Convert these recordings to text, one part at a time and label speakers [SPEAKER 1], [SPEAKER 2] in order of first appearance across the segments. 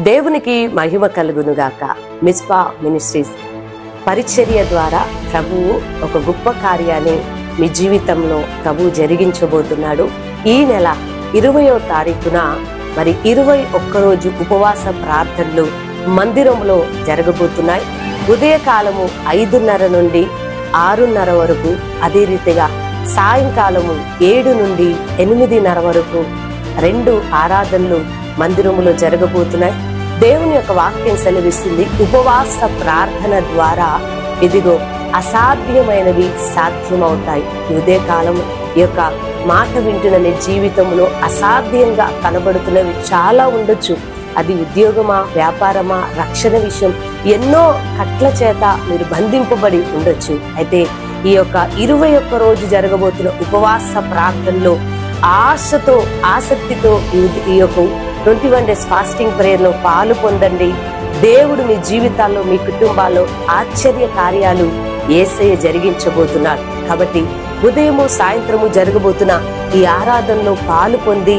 [SPEAKER 1] దేవునికి మహిమ కలుగునుగాక. మిస్పా మినిస్ట్రీస్ పరిచర్య ద్వారా ప్రభువు ఒక గొప్ప కార్యాన్ని మీ జీవితంలో ప్రభువు జరిగించబోతున్నాడు. ఈ నెల 20వ తారీఖున మరి 21 రోజు ఉపవాస ప్రార్థనలు మందిరంలో జరగబోతున్నాయి. ఉదయకాలము 5:30 నుండి 6:30 వరకు, అదే రీతిగా సాయంకాలము 7 నుండి 8:30 వరకు 2 ఆరాధనలు మందిరములో జరగబోతున్నాయి. దేవుని యొక్క వాక్యం సెలవిస్తుంది, ఉపవాస ప్రార్థన ద్వారా ఇదిగో అసాధ్యమైనవి సాధ్యమవుతాయి. ఈ ఉదయకాలం ఈ యొక్క మాట వింటున్న నీ జీవితంలో అసాధ్యంగా కనబడుతున్నవి చాలా ఉండొచ్చు. అది ఉద్యోగమా, వ్యాపారమా, రక్షణ విషయం, ఎన్నో కట్ల చేత మీరు బంధింపబడి ఉండొచ్చు. అయితే ఈ యొక్క 21 రోజు జరగబోతున్న ఉపవాస ప్రార్థనలో ఆశతో, ఆసక్తితో ఈ యొక్క 21 days ఫాస్టింగ్ ప్రేయర్ లో పాలు పొందండి. దేవుడు మీ జీవితాల్లో, మీ కుటుంబాల్లో ఆశ్చర్య కార్యాలు యేసయ్య జరిగించబోతున్నాడు. కాబట్టి ఉదయము సాయంత్రము జరగబోతున్న ఈ ఆరాధనలో పాలు పొంది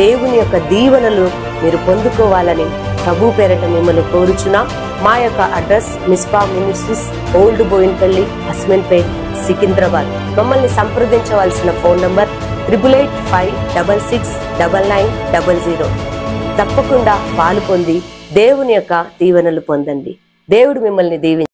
[SPEAKER 1] దేవుని యొక్క దీవెనలు మీరు పొందుకోవాలని ప్రభు పేరట మిమ్మల్ని కోరుచున్నాం. మా యొక్క అడ్రస్ మిస్పా మినిస్ట్రీస్, ఓల్డ్ బోయిన్పల్లి, హస్మెండ్పేట్, సికింద్రాబాద్. మమ్మల్ని సంప్రదించవలసిన ఫోన్ నంబర్ 8885669900. తప్పకుండా పాలు పొంది దేవుని యొక్క దీవెనలు పొందండి. దేవుడు మిమ్మల్ని దీవించు.